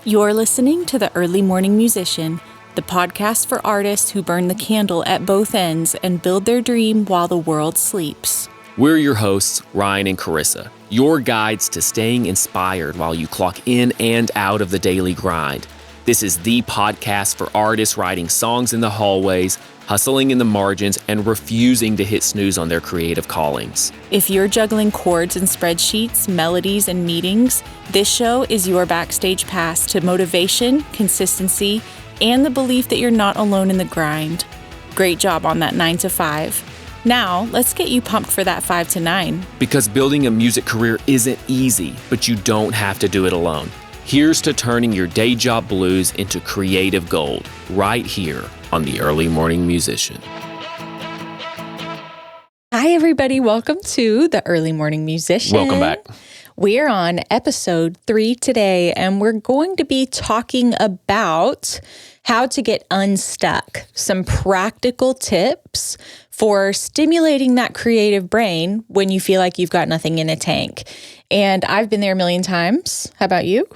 You're listening to The Early Morning Musician, the podcast for artists who burn the candle at both ends and build their dream while the world sleeps. We're your hosts, Ryan and Carissa, your guides to staying inspired while you clock in and out of the daily grind. This is the podcast for artists writing songs in the hallways, hustling in the margins, and refusing to hit snooze on their creative callings. If you're juggling chords and spreadsheets, melodies, and meetings, this show is your backstage pass to motivation, consistency, and the belief that you're not alone in the grind. Great job on that 9 to 5. Now, let's get you pumped for that 5 to 9. Because building a music career isn't easy, but you don't have to do it alone. Here's to turning your day job blues into creative gold, right here on The Early Morning Musician. Hi, everybody. Welcome to The Early Morning Musician. Welcome back. We're on episode 3 today, and we're going to be talking about how to get unstuck, some practical tips for stimulating that creative brain when you feel like you've got nothing in a tank. And I've been there a million times. How about you?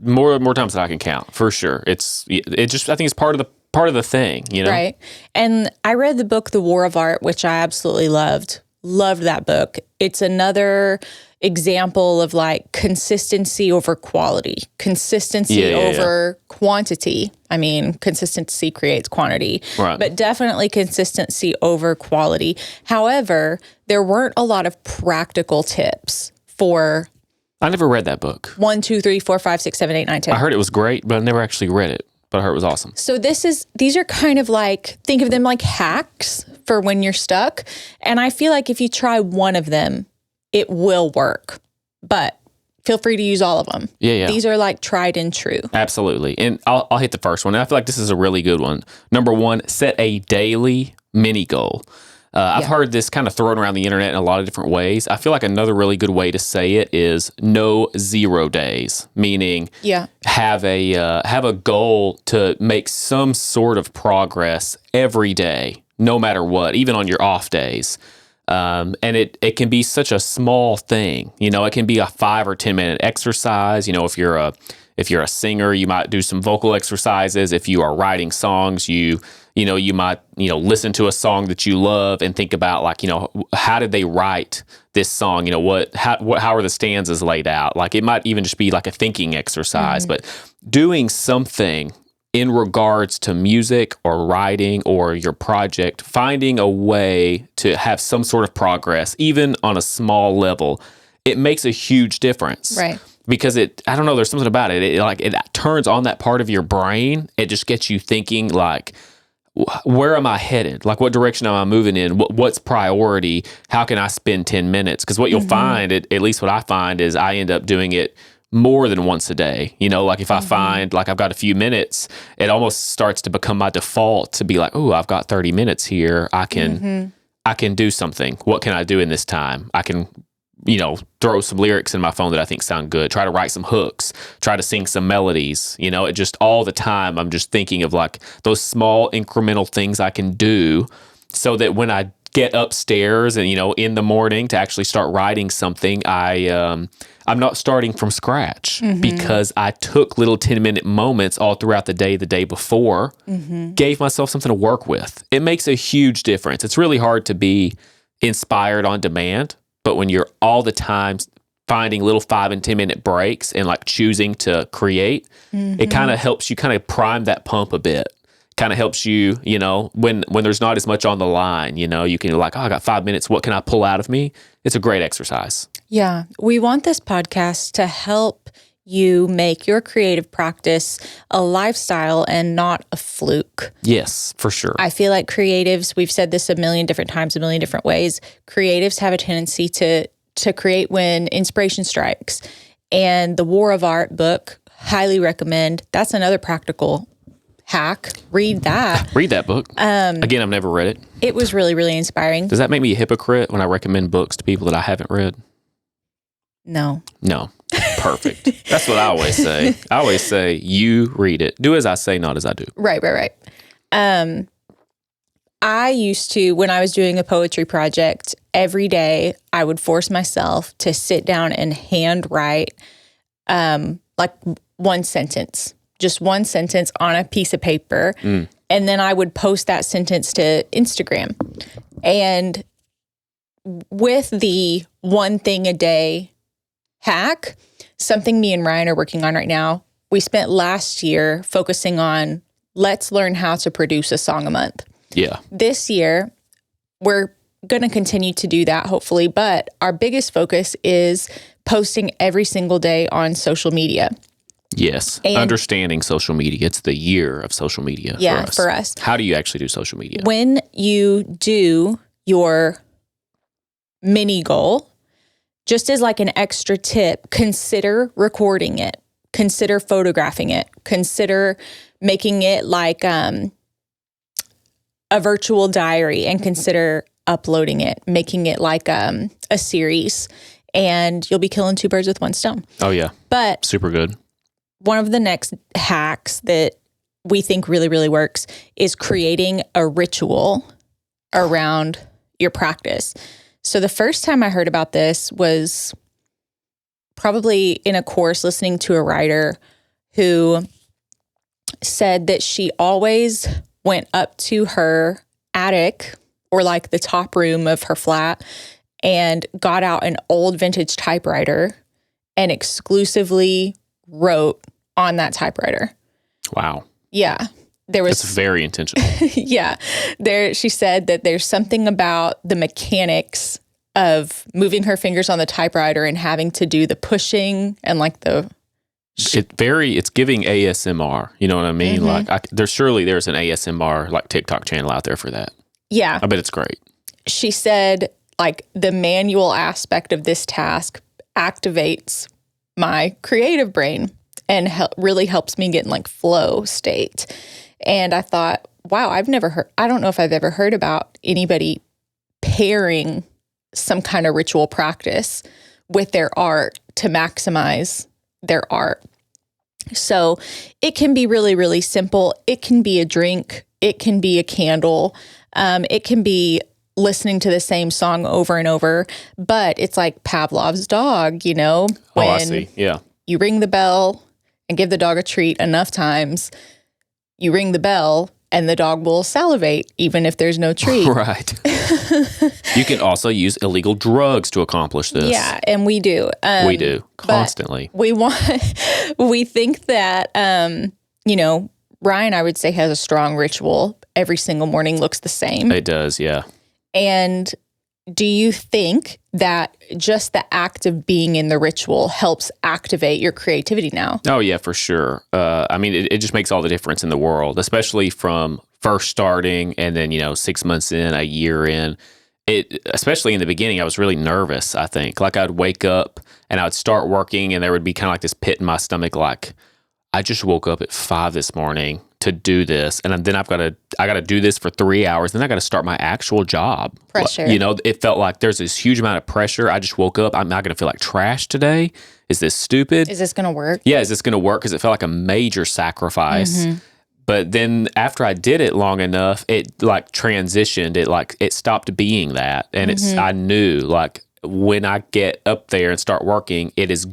More times than I can count, for sure. I think it's part of the thing, you know? Right. And I read the book, The War of Art, which I absolutely loved. Loved that book. It's another example of like consistency over quality, consistency over quantity. I mean, consistency creates quantity, right, but definitely consistency over quality. However, there weren't a lot of practical tips for... I never read that book. 1, 2, 3, 4, 5, 6, 7, 8, 9, 10. I heard it was great, but I never actually read it. But I heard it was awesome. So these are kind of like, think of them like hacks for when you're stuck. And I feel like if you try one of them, it will work. But feel free to use all of them. Yeah. These are like tried and true. Absolutely. And I'll hit the first one. I feel like this is a really good one. Number 1, set a daily mini goal. I've heard this kind of thrown around the internet in a lot of different ways. I feel like another really good way to say it is no 0 days, meaning have a goal to make some sort of progress every day, no matter what, even on your off days. And it can be such a small thing, you know. It can be a 5 or 10 minute exercise. You know, if you're a singer, you might do some vocal exercises. If you are writing songs, you might listen to a song that you love and think about, like, how did they write this song? How are the stanzas laid out? Like, it might even just be like a thinking exercise, but doing something in regards to music or writing or your project, finding a way to have some sort of progress, even on a small level, it makes a huge difference. Right. Because I don't know, there's something about it. It turns on that part of your brain. It just gets you thinking, like, where am I headed? Like, what direction am I moving in? What's priority? How can I spend 10 minutes? Because what you'll find, at least what I find, is I end up doing it more than once a day. Like if I find like I've got a few minutes, it almost starts to become my default to be like, oh, I've got 30 minutes here. I can do something. What can I do in this time? I can throw some lyrics in my phone that I think sound good, try to write some hooks, try to sing some melodies. It just all the time, I'm just thinking of like those small incremental things I can do so that when I get upstairs and, in the morning to actually start writing something, I'm not starting from scratch because I took little 10-minute moments all throughout the day before, gave myself something to work with. It makes a huge difference. It's really hard to be inspired on demand, but when you're all the time finding little 5 and 10 minute breaks and like choosing to create, it kind of helps you kind of prime that pump a bit. Kind of helps you, when there's not as much on the line, you can like, oh, I got 5 minutes. What can I pull out of me? It's a great exercise. Yeah. We want this podcast to help you make your creative practice a lifestyle and not a fluke. Yes, for sure. I feel like creatives, we've said this a million different times, a million different ways. Creatives have a tendency to create when inspiration strikes. And the War of Art book, highly recommend. That's another practical hack. Read that. Read that book. Again, I've never read it. It was really, really inspiring. Does that make me a hypocrite when I recommend books to people that I haven't read? No. Perfect. That's what I always say. I always say, you read it. Do as I say, not as I do. Right. I used to, when I was doing a poetry project, every day I would force myself to sit down and handwrite like one sentence, just one sentence on a piece of paper. And then I would post that sentence to Instagram. And with the one thing a day hack, something me and Ryan are working on right now, we spent last year focusing on let's learn how to produce a song a month. Yeah. This year, we're going to continue to do that, hopefully. But our biggest focus is posting every single day on social media. Yes. And understanding social media. It's the year of social media for us. How do you actually do social media? When you do your mini goal, just as like an extra tip, consider recording it, consider photographing it, consider making it like a virtual diary, and consider uploading it, making it like a series, and you'll be killing two birds with one stone. Oh, yeah. But super good. One of the next hacks that we think really, really works is creating a ritual around your practice. So the first time I heard about this was probably in a course listening to a writer who said that she always went up to her attic or like the top room of her flat and got out an old vintage typewriter and exclusively wrote on that typewriter. Wow. Yeah. That's very intentional. Yeah. She said that there's something about the mechanics of moving her fingers on the typewriter and having to do the pushing and like it's giving ASMR. You know what I mean? Like there's an ASMR like TikTok channel out there for that. Yeah. I bet it's great. She said like the manual aspect of this task activates my creative brain and really helps me get in like flow state. And I thought, wow, I don't know if I've ever heard about anybody pairing some kind of ritual practice with their art to maximize their art. So it can be really, really simple. It can be a drink. It can be a candle. It can be listening to the same song over and over, but it's like Pavlov's dog, you know, when I see. Yeah. You ring the bell and give the dog a treat enough times, you ring the bell and the dog will salivate even if there's no treat. Right. You can also use illegal drugs to accomplish this. Yeah, and we do. We do constantly. We think that, Ryan, I would say, has a strong ritual. Every single morning looks the same. It does, yeah. And do you think that just the act of being in the ritual helps activate your creativity now? Oh, yeah, for sure. I mean, it just makes all the difference in the world, especially from first starting and then, 6 months in, a year in. Especially in the beginning, I was really nervous, I think. Like I'd wake up and I would start working and there would be kind of like this pit in my stomach, like, I just woke up at 5 this morning to do this, and then I got to do this for 3 hours. Then I got to start my actual job. Pressure. It felt like there's this huge amount of pressure. I just woke up. I'm not going to feel like trash today. Is this stupid? Is this going to work? Yeah, is this going to work? Because it felt like a major sacrifice. Mm-hmm. But then after I did it long enough, it like transitioned. It stopped being that, and I knew like when I get up there and start working, it's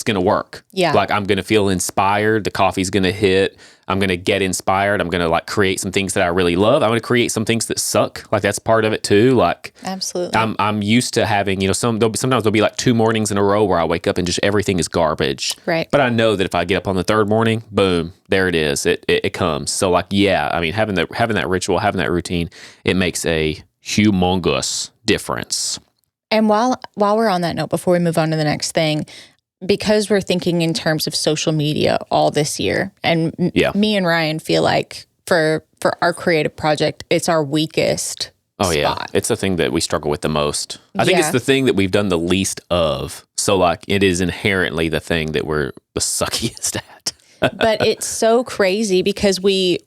going to work. Yeah. Like I'm going to feel inspired. The coffee's going to hit. I'm going to get inspired. I'm going to like create some things that I really love. I'm going to create some things that suck. Like that's part of it too. Like absolutely. I'm used to having, sometimes there'll be like 2 mornings in a row where I wake up and just everything is garbage. Right. But I know that if I get up on the 3rd morning, boom, there it is. It comes. So like, yeah, I mean, having that ritual, having that routine, it makes a humongous difference. And while we're on that note, before we move on to the next thing, because we're thinking in terms of social media all this year, and me and Ryan feel like for our creative project, it's our weakest spot. Yeah. It's the thing that we struggle with the most. I think it's the thing that we've done the least of. So like it is inherently the thing that we're the suckiest at. But it's so crazy because we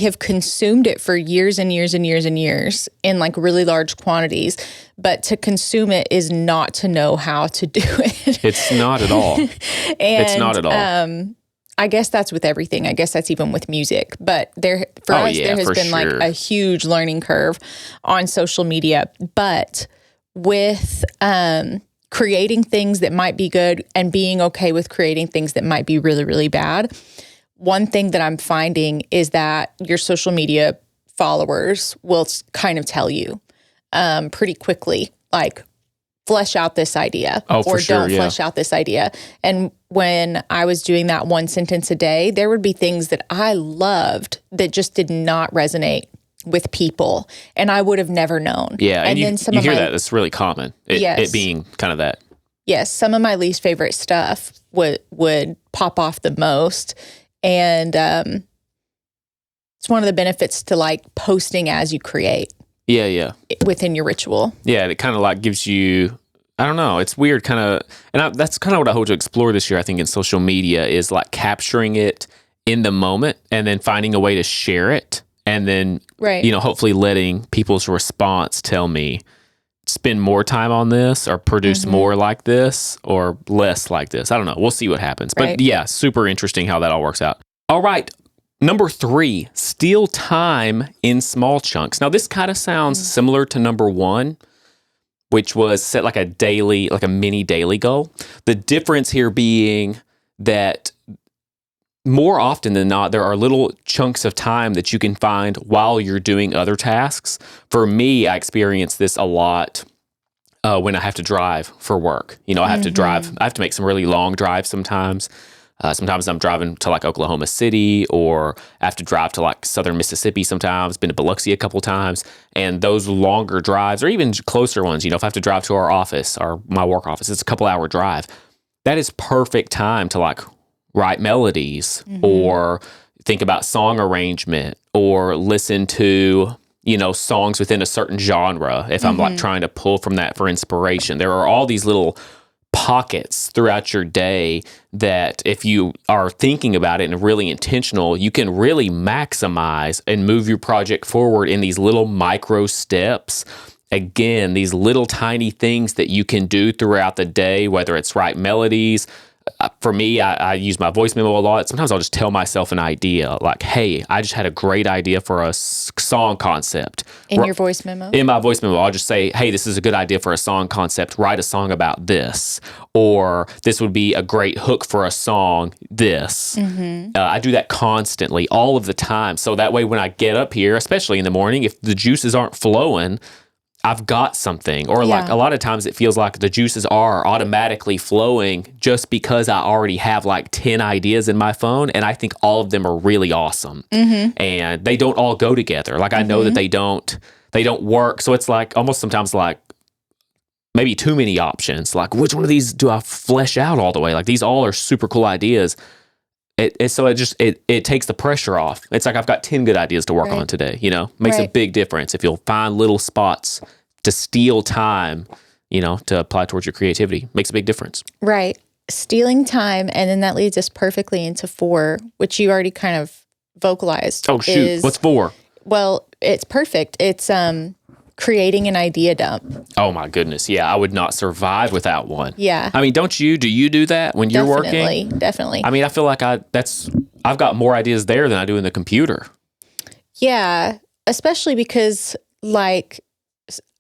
have consumed it for years and years and years and years in like really large quantities, but to consume it is not to know how to do it. It's not at all. It's not at all. I guess that's with everything. I guess that's even with music. But there has been like a huge learning curve on social media. But with creating things that might be good and being okay with creating things that might be really, really bad. One thing that I'm finding is that your social media followers will kind of tell you pretty quickly, like, flesh out this idea or don't flesh out this idea. And when I was doing that one sentence a day, there would be things that I loved that just did not resonate with people, and I would have never known. Yeah, and then you hear that. It's really common, it being kind of that. Yes, some of my least favorite stuff would pop off the most, and it's one of the benefits to like posting as you create. Yeah. Within your ritual. Yeah, it kind of like gives you, I don't know, it's weird kind of, and that's kind of what I hope to explore this year, I think, in social media, is like capturing it in the moment and then finding a way to share it. And then, hopefully letting people's response tell me, spend more time on this or produce more like this or less like this. I don't know. We'll see what happens. But yeah, super interesting how that all works out. All right. Number 3, steal time in small chunks. Now, this kind of sounds similar to number 1, which was set like a mini daily goal. The difference here being that more often than not, there are little chunks of time that you can find while you're doing other tasks. For me, I experience this a lot when I have to drive for work. I have to drive. I have to make some really long drives sometimes. Sometimes I'm driving to like Oklahoma City, or I have to drive to like southern Mississippi sometimes, been to Biloxi a couple times. And those longer drives, or even closer ones, if I have to drive to our office, or my work office, it's a couple hour drive. That is perfect time to like write melodies or think about song arrangement or listen to, songs within a certain genre. If I'm like trying to pull from that for inspiration, there are all these little pockets throughout your day that if you are thinking about it and really intentional, you can really maximize and move your project forward in these little micro steps. Again, these little tiny things that you can do throughout the day, whether it's write melodies. For me, I use my voice memo a lot. Sometimes I'll just tell myself an idea like, hey, I just had a great idea for a song concept. In your voice memo? In my voice memo, I'll just say, hey, this is a good idea for a song concept. Write a song about this. Or this would be a great hook for a song, this. I do that constantly, all of the time. So that way when I get up here, especially in the morning, if the juices aren't flowing, I've got something. Or like a lot of times it feels like the juices are automatically flowing just because I already have like 10 ideas in my phone, and I think all of them are really awesome. And they don't all go together. Like I know that they don't work. So it's like almost sometimes like maybe too many options. Like which one of these do I flesh out all the way? Like these all are super cool ideas. It takes the pressure off. It's like I've got 10 good ideas to work on today, makes a big difference if you'll find little spots to steal time, to apply towards your creativity. Makes a big difference. Right. Stealing time. And then that leads us perfectly into 4, which you already kind of vocalized. Oh, shoot. What's 4? Well, it's perfect. It's creating an idea dump. Oh my goodness. Yeah. I would not survive without one. Yeah. I mean, do you do that when you're working? Definitely. I mean, I feel like I've got more ideas there than I do in the computer. Yeah. Especially because like,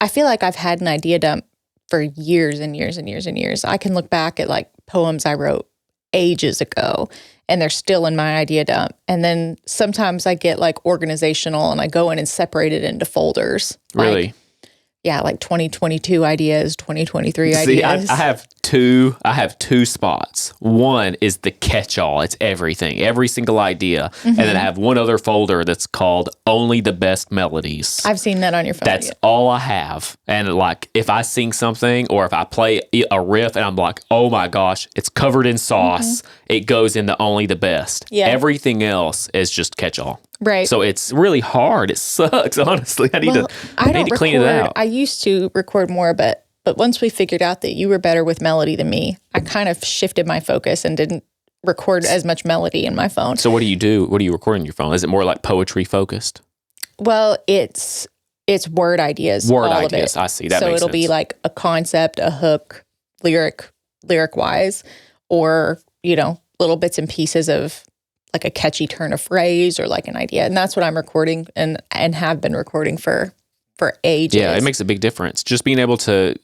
I feel like I've had an idea dump for years and years and years and years. I can look back at like poems I wrote ages ago, and they're still in my idea dump. And then sometimes I get like organizational and I go in and separate it into folders. Really? Like 2022 ideas, 2023 ideas. See, I have two spots. One is the catch-all. It's everything, every single idea. And then I have one other folder that's called Only the Best Melodies. I've seen that on your phone. That's all I have. And like if I sing something or if I play a riff and I'm like, oh my gosh, it's covered in sauce, it goes in the Only the Best. Yeah. Everything else is just catch-all. Right. So it's really hard. It sucks, honestly. I need to clean it out. I used to record more, but once we figured out that you were better with melody than me, I kind of shifted my focus and didn't record as much melody in my phone. So what do you do? What do you record in your phone? Is it more like poetry focused? Well, it's word ideas. Word ideas. I see. That makes sense. So it'll be like a concept, a hook, lyric wise, or, little bits and pieces of like a catchy turn of phrase or like an idea. And that's what I'm recording and have been recording for for ages. Yeah, it makes a big difference. Just being able to,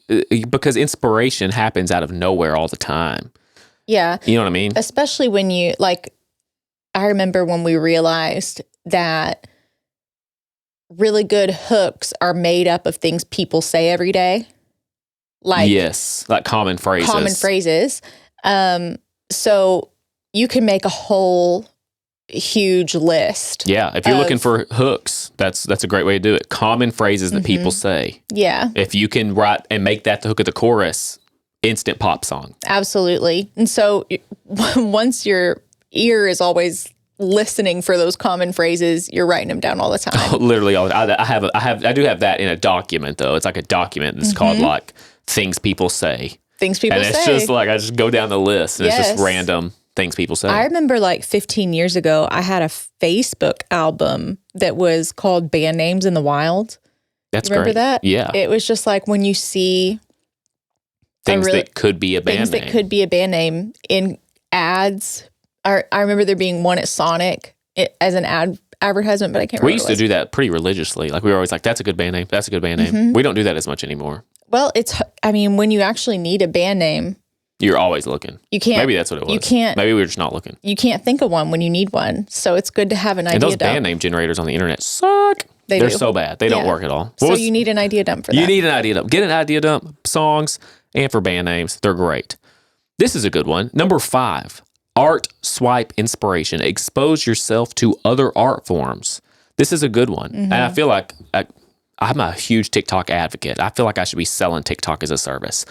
because inspiration happens out of nowhere all the time. Yeah. You know what I mean? Especially when you, like, I remember when we realized that really good hooks are made up of things people say every day. Like, yes, like common phrases. So you can make a whole huge list. Yeah, if you're looking for hooks, that's a great way to do it. Common phrases that people say. Yeah. If you can write and make that the hook of the chorus, instant pop song. Absolutely. And so once your ear is always listening for those common phrases, you're writing them down all the time. Literally all. I do have that in a document though. It's like a document that's called like things people say. Things people say. And it's just like I just go down the list and it's just random things people say. I remember like 15 years ago, I had a Facebook album that was called Band Names in the Wild. That's Remember great. that? Yeah. It was just like when you see things that could be a band name. Things that could be a band name in ads. I remember there being one at Sonic as an advertisement, but I can't remember. We used to do that pretty religiously. Like we were always like, that's a good band name. That's a good band name. We don't do that as much anymore. Well, when you actually need a band name, you're always looking. You can't. Maybe that's what it was. Maybe we were just not looking. You can't think of one when you need one. So it's good to have an idea dump. And those dump. band name generators on the internet suck. They're so bad. They don't work at all. You need an idea dump for that. You need an idea dump. Get an idea dump, songs, and for band names. They're great. This is a good one. Number 5, art swipe inspiration. Expose yourself to other art forms. This is a good one. And I feel like I'm a huge TikTok advocate. I feel like I should be selling TikTok as a service.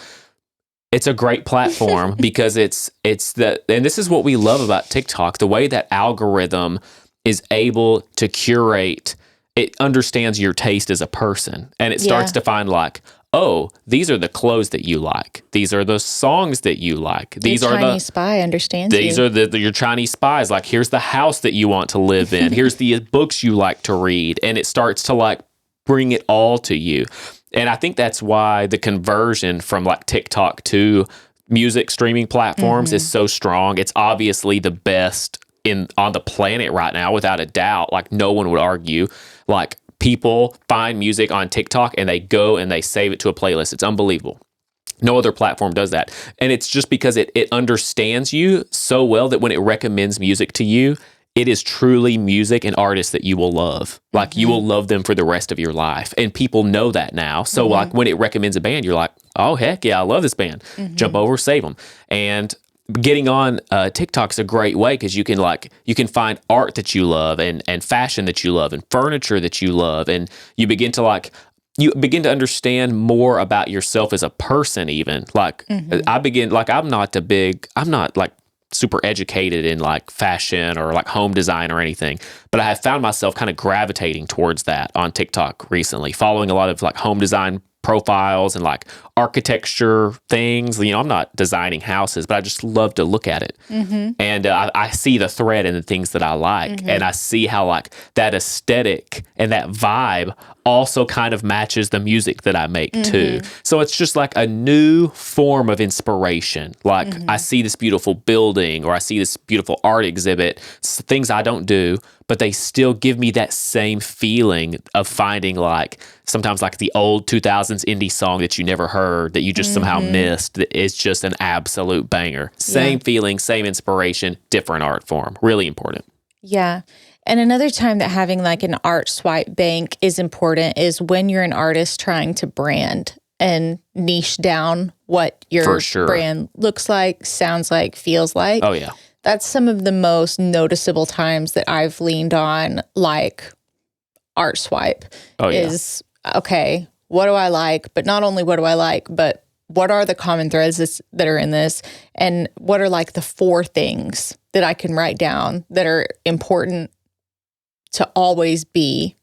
It's a great platform because it's and this is what we love about TikTok, the way that algorithm is able to curate, it understands your taste as a person. And it starts to find like, oh, these are the clothes that you like. These are the songs that you like. These your are Chinese spy understands These you. are your Chinese spies. Like, here's the house that you want to live in. Here's the books you like to read. And it starts to like bring it all to you. And I think that's why the conversion from like TikTok to music streaming platforms is so strong. It's obviously the best on the planet right now, without a doubt. Like no one would argue. Like people find music on TikTok and they go and they save it to a playlist. It's unbelievable. No other platform does that. And it's just because it understands you so well that when it recommends music to you, it is truly music and artists that you will love. Like you will love them for the rest of your life. And people know that now. So like when it recommends a band, you're like, oh, heck yeah, I love this band. Jump over, save them. And getting on TikTok's a great way because you can find art that you love and fashion that you love and furniture that you love. And you begin to understand more about yourself as a person even. Like I'm not like super educated in like fashion or like home design or anything, but I have found myself kind of gravitating towards that on TikTok recently, following a lot of like home design profiles and like architecture things. You know, I'm not designing houses, but I just love to look at it. And I see the thread in the things that I like. And I see how like that aesthetic and that vibe also kind of matches the music that I make too. So it's just like a new form of inspiration. Like I see this beautiful building or I see this beautiful art exhibit, things I don't do, but they still give me that same feeling of finding like sometimes like the old 2000s indie song that you never heard that you just somehow missed that is just an absolute banger. Same feeling, same inspiration, different art form. Really important. Yeah. And another time that having like an art swipe bank is important is when you're an artist trying to brand and niche down what your brand looks like, sounds like, feels like. Oh, yeah. That's some of the most noticeable times that I've leaned on like art swipe is, okay, what do I like? But not only what do I like, but what are the common threads that are in this? And what are like the 4 things that I can write down that are important to always be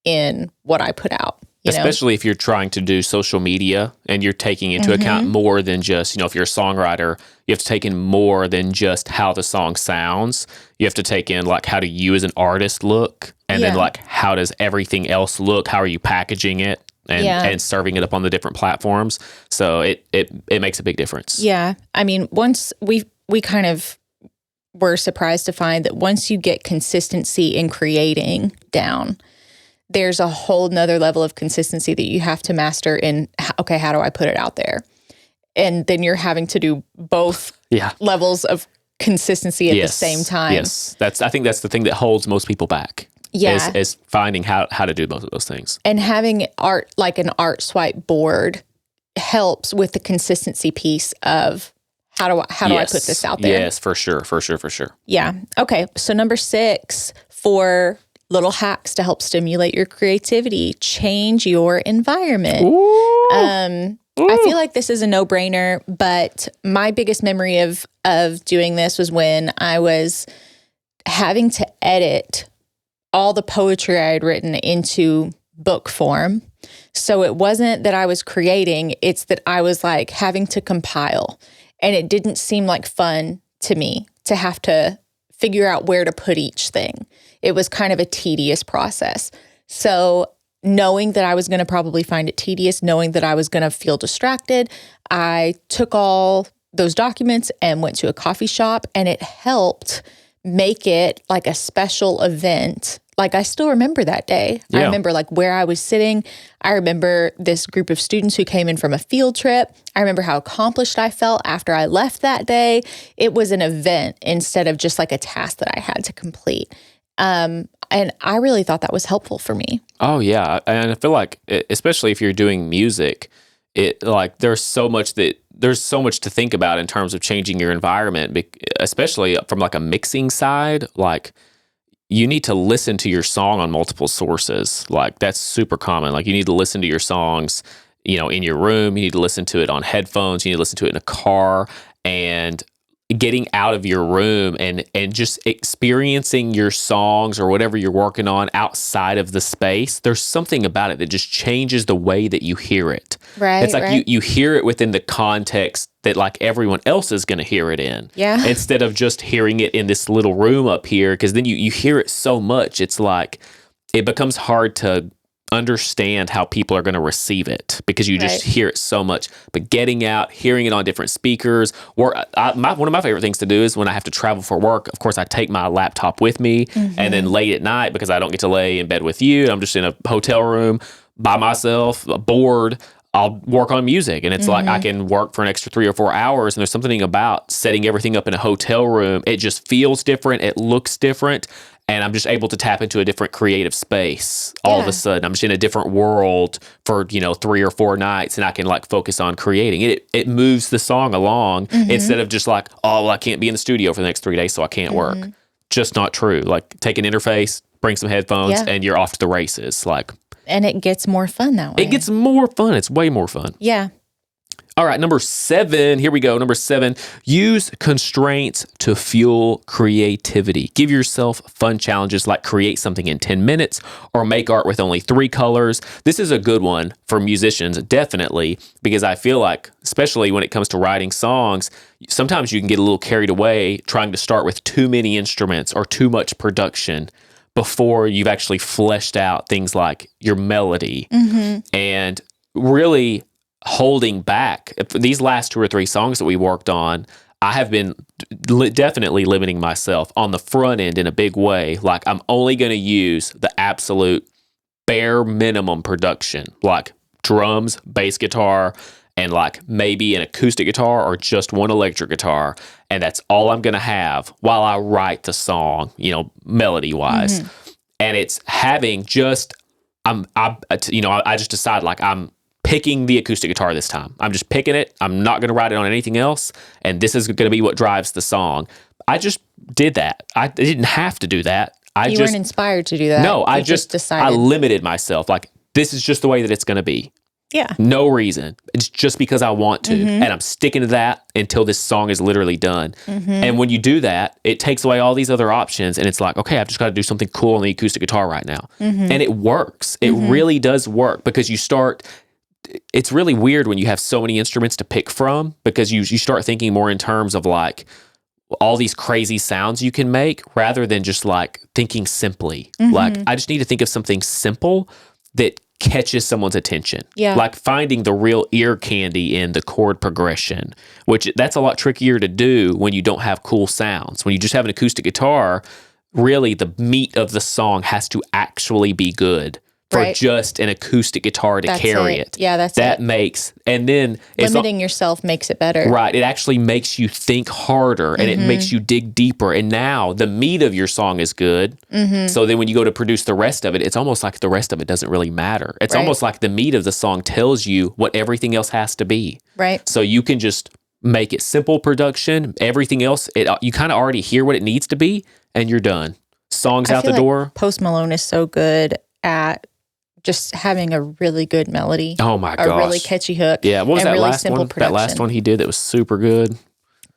in what I put out? Especially if you're trying to do social media and you're taking into account more than just, if you're a songwriter, you have to take in more than just how the song sounds. You have to take in like how do you as an artist look? And then like how does everything else look? How are you packaging it and serving it up on the different platforms? So it makes a big difference. Yeah. I mean, once we kind of were surprised to find that once you get consistency in creating down, there's a whole nother level of consistency that you have to master in, okay, how do I put it out there? And then you're having to do both levels of consistency at the same time. Yes. I think that's the thing that holds most people back. Yeah. Is finding how to do both of those things. And having art, like an art swipe board, helps with the consistency piece of how do I put this out there? Yes, for sure. Yeah. Okay. So number 6, for little hacks to help stimulate your creativity, change your environment. Ooh. I feel like this is a no-brainer, but my biggest memory of doing this was when I was having to edit all the poetry I had written into book form. So it wasn't that I was creating, it's that I was like having to compile. And it didn't seem like fun to me to have to figure out where to put each thing. It was kind of a tedious process. So knowing that I was going to probably find it tedious, knowing that I was going to feel distracted, I took all those documents and went to a coffee shop, and it helped make it like a special event. Like, I still remember that day. Yeah. I remember like where I was sitting. I remember this group of students who came in from a field trip. I remember how accomplished I felt after I left that day. It was an event instead of just like a task that I had to complete. And I really thought that was helpful for me. Oh yeah. And I feel like, especially if you're doing music, there's so much to think about in terms of changing your environment, especially from like a mixing side. Like, you need to listen to your song on multiple sources. Like, that's super common. Like, you need to listen to your songs, in your room. You need to listen to it on headphones. You need to listen to it in a car. And getting out of your room and just experiencing your songs or whatever you're working on outside of the space, there's something about it that just changes the way that you hear it. Right. It's like you hear it within the context that like everyone else is going to hear it in. Yeah. Instead of just hearing it in this little room up here, because then you hear it so much, it's like it becomes hard to understand how people are going to receive it because you just hear it so much. But getting out, hearing it on different speakers, or one of my favorite things to do is when I have to travel for work, of course, I take my laptop with me, and then late at night, because I don't get to lay in bed with you, I'm just in a hotel room by myself, bored, I'll work on music. And it's like I can work for an extra 3 or 4 hours. And there's something about setting everything up in a hotel room. It just feels different. It looks different. And I'm just able to tap into a different creative space all of a sudden. I'm just in a different world for, 3 or 4 nights, and I can like focus on creating. It moves the song along instead of just like, oh, well, I can't be in the studio for the next 3 days, so I can't work. Just not true. Like, take an interface, bring some headphones, and you're off to the races. Like, and it gets more fun that way. It gets more fun. It's way more fun. Yeah. All right, number 7. Here we go. Number 7, use constraints to fuel creativity. Give yourself fun challenges like create something in 10 minutes or make art with only 3 colors. This is a good one for musicians, definitely, because I feel like, especially when it comes to writing songs, sometimes you can get a little carried away trying to start with too many instruments or too much production before you've actually fleshed out things like your melody. And really holding back. These last 2 or 3 songs that we worked on, I have been definitely limiting myself on the front end in a big way. Like, I'm only going to use the absolute bare minimum production, like drums, bass guitar, and like maybe an acoustic guitar or just one electric guitar. And that's all I'm going to have while I write the song, melody wise. And it's having just, I just decide like I'm picking the acoustic guitar this time. I'm just picking it. I'm not going to write it on anything else. And this is going to be what drives the song. I just did that. I didn't have to do that. You weren't inspired to do that. No, I just decided. I limited myself. Like, this is just the way that it's going to be. Yeah. No reason. It's just because I want to. And I'm sticking to that until this song is literally done. And when you do that, it takes away all these other options. And it's like, okay, I've just got to do something cool on the acoustic guitar right now. And it works. It really does work, because you start, it's really weird when you have so many instruments to pick from, because you start thinking more in terms of like all these crazy sounds you can make rather than just like thinking simply. Like, I just need to think of something simple that catches someone's attention. Yeah. Like finding the real ear candy in the chord progression, which that's a lot trickier to do when you don't have cool sounds. When you just have an acoustic guitar, really the meat of the song has to actually be good for Right. just an acoustic guitar to carry it. Yeah, that's that it. makes, and then Limiting yourself makes it better. right. It actually makes you think harder and it makes you dig deeper. And now the meat of your song is good. So then when you go to produce the rest of it, it's almost like the rest of it doesn't really matter. It's Right. almost like the meat of the song tells you what everything else has to be. Right. So you can just make it simple production. Everything else, you kind of already hear what it needs to be and you're done. Song's I out the feel like door. Post Malone is so good at just having a really good melody. Oh my gosh. A really catchy hook. Yeah, what was and that really last simple one? production. That last one he did that was super good.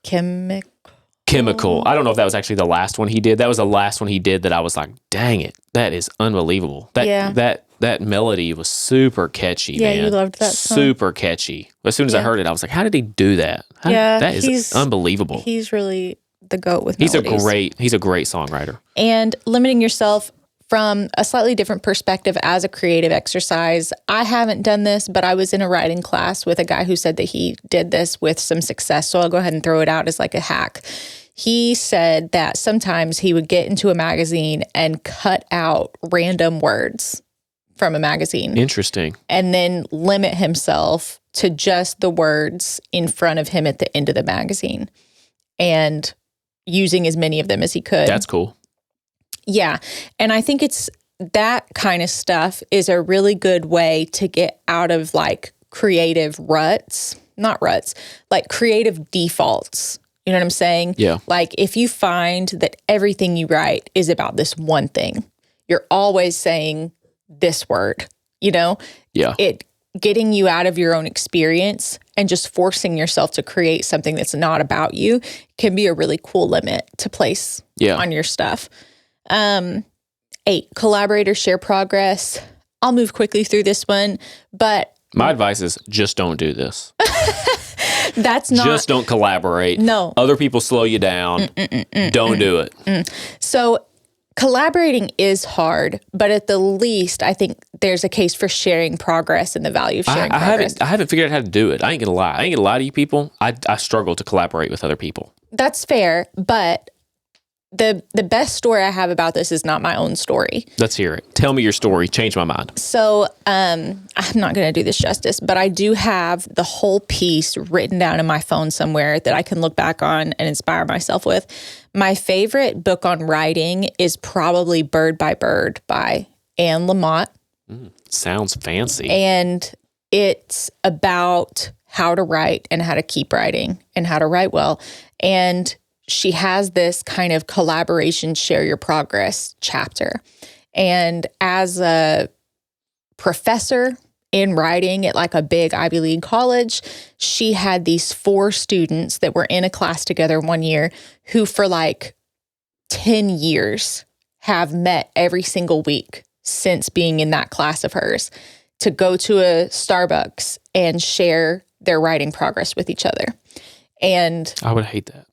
Chemical. I don't know if that was actually the last one he did. That was the last one he did that I was like, dang it, that is unbelievable. That melody was super catchy, Yeah, man. you loved that song. Super catchy. As soon as I heard it, I was like, how did he do that? That is unbelievable. He's really the GOAT with He's melodies. he's a great songwriter. And limiting yourself from a slightly different perspective as a creative exercise. I haven't done this, but I was in a writing class with a guy who said that he did this with some success. So I'll go ahead and throw it out as like a hack. He said that sometimes he would get into a magazine and cut out random words from a magazine. Interesting. And then limit himself to just the words in front of him at the end of the magazine and using as many of them as he could. That's cool. Yeah. And I think it's that kind of stuff is a really good way to get out of like creative like creative defaults. You know what I'm saying? Yeah. Like if you find that everything you write is about this one thing, you're always saying this word, you know? Yeah. It getting you out of your own experience and just forcing yourself to create something that's not about you can be a really cool limit to place on your stuff. 8, collaborators share progress. I'll move quickly through this one, but my advice is just don't do this. That's not... Just don't collaborate. No. Other people slow you down. Don't do it. So collaborating is hard, but at the least, I think there's a case for sharing progress and the value of sharing progress. I haven't figured out how to do it. I ain't gonna lie to you people. I struggle to collaborate with other people. That's fair, but the best story I have about this is not my own story. Let's hear it. Tell me your story. Change my mind. So I'm not going to do this justice, but I do have the whole piece written down in my phone somewhere that I can look back on and inspire myself with. My favorite book on writing is probably Bird by Bird by Anne Lamott. Sounds fancy. And it's about how to write and how to keep writing and how to write well. And she has this kind of collaboration, share your progress chapter. And as a professor in writing at like a big Ivy League college, she had these 4 students that were in a class together one year who for like 10 years have met every single week since being in that class of hers to go to a Starbucks and share their writing progress with each other. And I would hate that.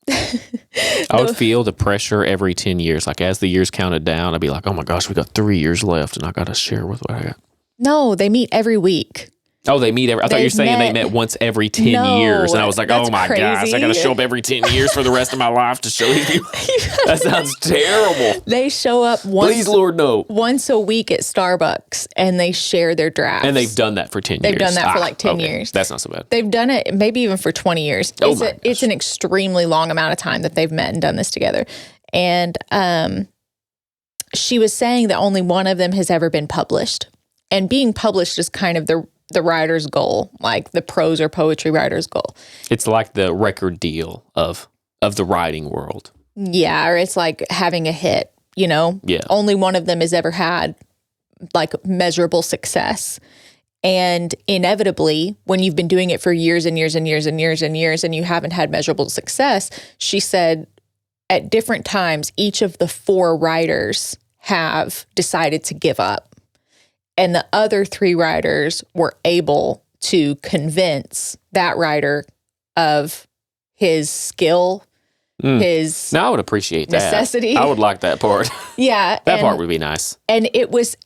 I would feel the pressure every 10 years. Like as the years counted down, I'd be like, oh my gosh, we got 3 years left and I got to share with what I got. No, they meet every week. Oh, they meet I thought you were saying they met once every 10 years. And I was like, oh my gosh, I got to show up every 10 years for the rest of my life to show you. That sounds terrible. They show up Please, Lord, no. once a week at Starbucks and they share their drafts. And they've done that for 10 years. They've done that for like 10 years. That's not so bad. They've done it maybe even for 20 years. Oh It's an extremely long amount of time that they've met and done this together. And she was saying that only one of them has ever been published. And being published is kind of the writer's goal, like the prose or poetry writer's goal. It's like the record deal of the writing world. Yeah, or it's like having a hit, you know? Yeah. Only one of them has ever had like measurable success. And inevitably, when you've been doing it for years and years and years and years and years and you haven't had measurable success, she said at different times, each of the 4 writers have decided to give up. And the other 3 writers were able to convince that writer of his skill, his Now I would appreciate that. necessity. I would like that part. Yeah. That part would be nice. And it was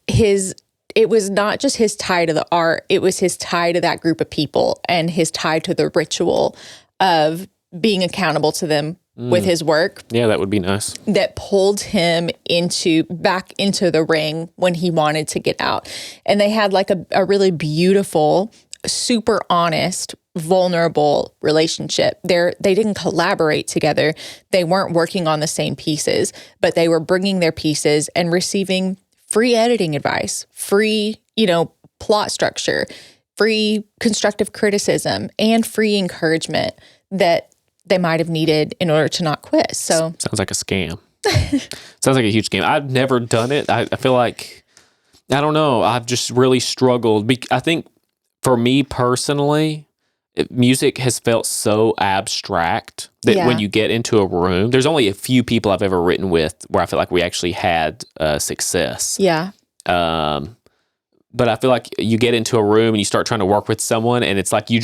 not just his tie to the art, it was his tie to that group of people and his tie to the ritual of being accountable to them with his work Yeah, that would be nice. that pulled him back into the ring when he wanted to get out. And they had like a really beautiful, super honest, vulnerable relationship. They didn't collaborate together. They weren't working on the same pieces, but they were bringing their pieces and receiving free editing advice, free, plot structure, free constructive criticism, and free encouragement that they might have needed in order to not quit. So sounds like a scam. Sounds like a huge scam. I've never done it. I feel like, I don't know. I've just really struggled. I think for me personally, music has felt so abstract that when you get into a room, there's only a few people I've ever written with where I feel like we actually had success. Yeah. But I feel like you get into a room and you start trying to work with someone, and it's like you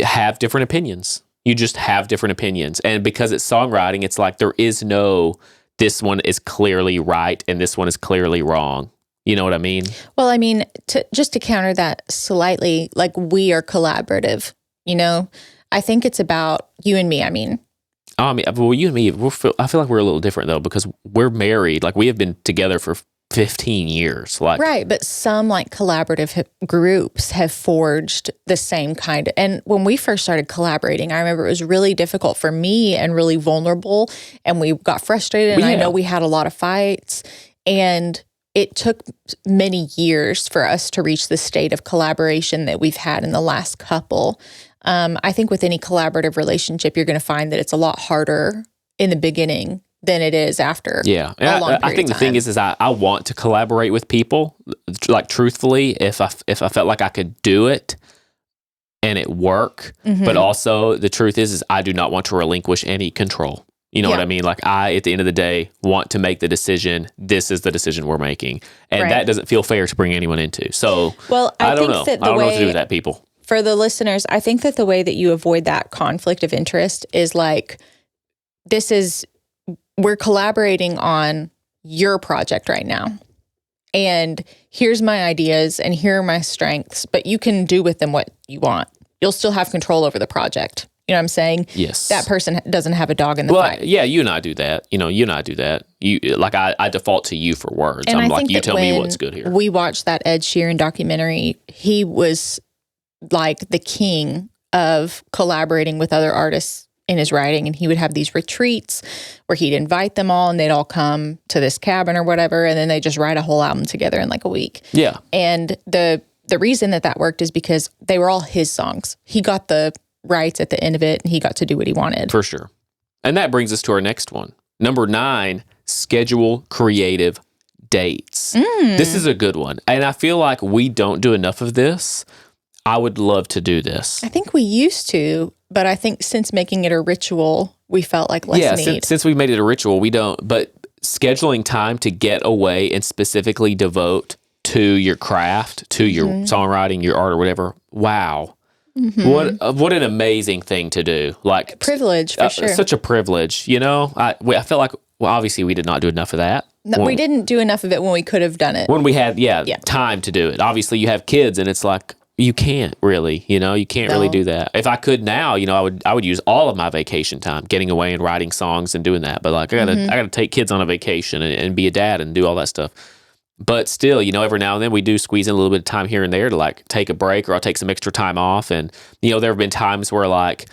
have different opinions. You just have different opinions. And because it's songwriting, it's like there is no, this one is clearly right and this one is clearly wrong. You know what I mean? Well, I mean, just to counter that slightly, like we are collaborative, I think it's about you and me. Well, you and me, I feel like we're a little different though, because we're married. Like we have been together for 15 years. Right, but some like collaborative groups have forged the same kind. And when we first started collaborating, I remember it was really difficult for me and really vulnerable. And we got frustrated. And I know we had a lot of fights. And it took many years for us to reach the state of collaboration that we've had in the last couple. I think with any collaborative relationship, you're going to find that it's a lot harder in the beginning than it is after. Yeah. A long period I think the thing is I want to collaborate with people, like truthfully, if I felt like I could do it and it work. But also the truth is I do not want to relinquish any control. You know what I mean? Like I, at the end of the day, want to make the decision. This is the decision we're making. And that doesn't feel fair to bring anyone into. So I don't know. I don't know what to do with that, people. For the listeners, I think that the way that you avoid that conflict of interest is like, we're collaborating on your project right now. And here's my ideas and here are my strengths, but you can do with them what you want. You'll still have control over the project. You know what I'm saying? Yes. That person doesn't have a dog in the fight. Yeah, you and I do that. I default to you for words. And I'm I like, think you that tell me what's good here. We watched that Ed Sheeran documentary. He was like the king of collaborating with other artists in his writing, and he would have these retreats where he'd invite them all and they'd all come to this cabin or whatever, and then they just write a whole album together in like a week. Yeah. And the reason that worked is because they were all his songs. He got the rights at the end of it and he got to do what he wanted. For sure. And that brings us to our next one. Number 9, schedule creative dates. This is a good one. And I feel like we don't do enough of this. I would love to do this. I think we used to, but I think since making it a ritual, we felt like less need. Yeah, since we made it a ritual, we don't. But scheduling time to get away and specifically devote to your craft, to your songwriting, your art or whatever, wow. What an amazing thing to do. Like privilege, for sure. Such a privilege, I felt like, obviously we did not do enough of that. No, we didn't do enough of it when we could have done it. When we had, time to do it. Obviously you have kids and it's like, you can't really, you can't really do that. If I could now, I would use all of my vacation time getting away and writing songs and doing that. But like, I gotta take kids on a vacation and be a dad and do all that stuff. But still, every now and then we do squeeze in a little bit of time here and there to like take a break, or I'll take some extra time off. And, there have been times where like,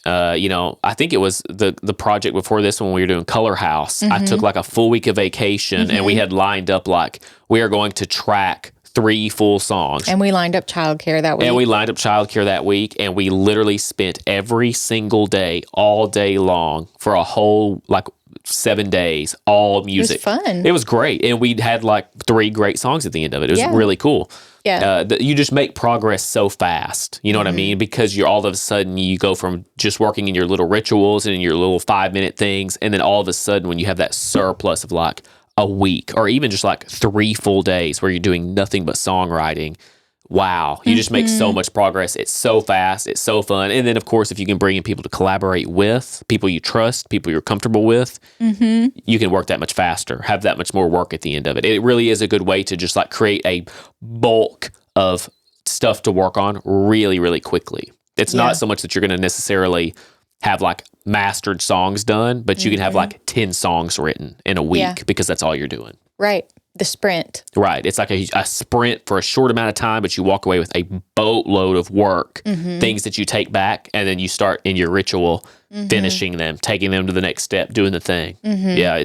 I think it was the project before this one, we were doing Color House. I took like a full week of vacation and we had lined up like, we are going to track 3 full songs. And we lined up childcare that week. And we literally spent every single day, all day long for a whole like 7 days, all music. It was fun. It was great. And we had like 3 great songs at the end of it. It was really cool. Yeah. You just make progress so fast. You know what I mean? Because you're all of a sudden you go from just working in your little rituals and in your little 5-minute things. And then all of a sudden when you have that surplus of like a week or even just like 3 full days where you're doing nothing but songwriting, wow, you just make so much progress. It's so fast. It's so fun. And then, of course, if you can bring in people to collaborate with, people you trust, people you're comfortable with, you can work that much faster, have that much more work at the end of it. It really is a good way to just like create a bulk of stuff to work on really, really quickly. It's not so much that you're going to necessarily have like mastered songs done, but you can have like 10 songs written in a week because that's all you're doing. Right. The sprint. Right. It's like a sprint for a short amount of time, but you walk away with a boatload of work, things that you take back, and then you start in your ritual, finishing them, taking them to the next step, doing the thing. Yeah.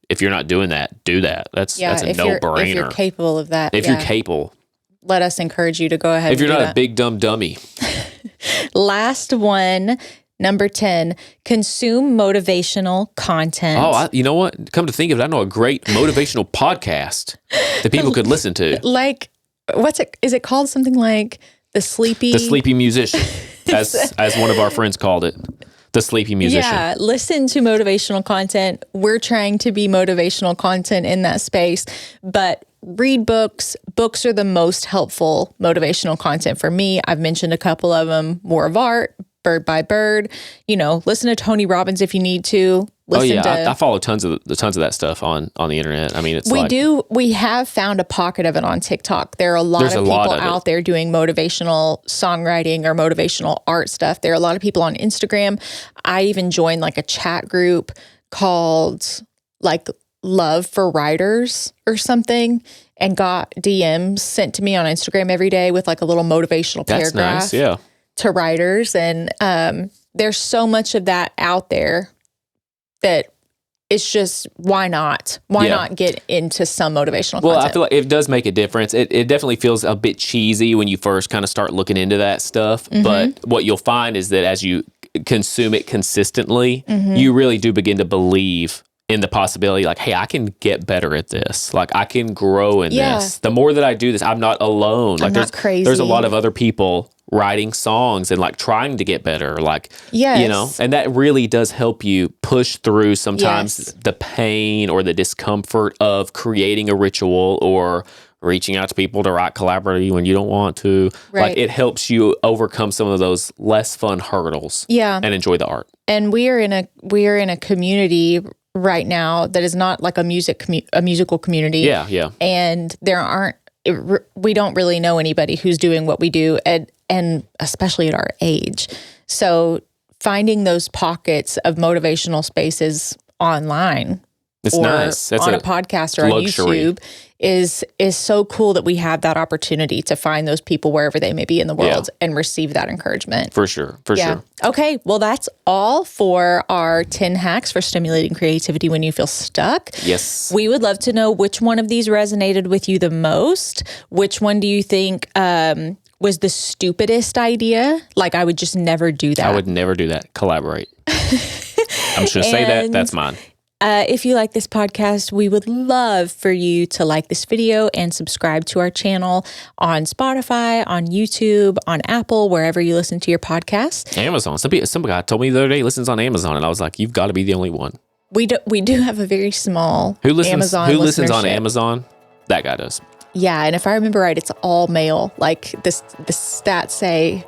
If you're not doing that, do that. That's a no-brainer. If you're capable of that. If you're capable. Let us encourage you to go ahead if you're and do not that. a big dumb dummy. Last one, number 10, consume motivational content. Oh, you know what? Come to think of it, I know a great motivational podcast that people could listen to. Like, is it called something like The Sleepy Musician, as one of our friends called it. The Sleepy Musician. Yeah, listen to motivational content. We're trying to be motivational content in that space, but read books. Books are the most helpful motivational content for me. I've mentioned a couple of them, War of Art, Bird by Bird. Listen to Tony Robbins if you need to. I follow tons of that stuff on the internet. I mean, we have found a pocket of it on TikTok. There are a lot of people out there doing motivational songwriting or motivational art stuff. There are a lot of people on Instagram. I even joined like a chat group called like Love for Writers or something, and got DMs sent to me on Instagram every day with like a little motivational paragraph to writers. And there's so much of that out there that it's just, why not? Why not get into some motivational content? Well, I feel like it does make a difference. It definitely feels a bit cheesy when you first kind of start looking into that stuff. But what you'll find is that as you consume it consistently, you really do begin to believe in the possibility, like, hey, I can get better at this. Like, I can grow in this. The more that I do this, I'm not alone. Like, not crazy. There's a lot of other people writing songs and like trying to get better. Like, and that really does help you push through sometimes the pain or the discomfort of creating a ritual or reaching out to people to write collaboratively when you don't want to. Right. Like, it helps you overcome some of those less fun hurdles and enjoy the art. And we are in a community right now that is not like a musical community. Yeah. And we don't really know anybody who's doing what we do, and especially at our age. So finding those pockets of motivational spaces online, it's nice. That's on a podcast or on YouTube is so cool that we have that opportunity to find those people wherever they may be in the world and receive that encouragement. For sure. Okay, well, that's all for our 10 hacks for stimulating creativity when you feel stuck. Yes. We would love to know which one of these resonated with you the most. Which one do you think was the stupidest idea? Like, I would just never do that. I would never do that. Collaborate. I'm just going to say that. That's mine. If you like this podcast, we would love for you to like this video and subscribe to our channel on Spotify, on YouTube, on Apple, wherever you listen to your podcasts. Amazon. Some guy told me the other day he listens on Amazon, and I was like, you've got to be the only one. We do have a very small Amazon Who listens on listenership. Amazon? That guy does. Yeah, and if I remember right, it's all male. Like the stats say.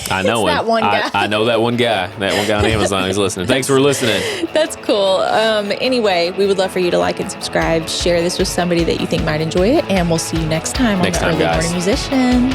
I know him. That one guy. I know that one guy. That one guy on Amazon who's listening. Thanks for listening. That's cool. Anyway, we would love for you to like and subscribe. Share this with somebody that you think might enjoy it. And we'll see you next time on the Early Morning Musician.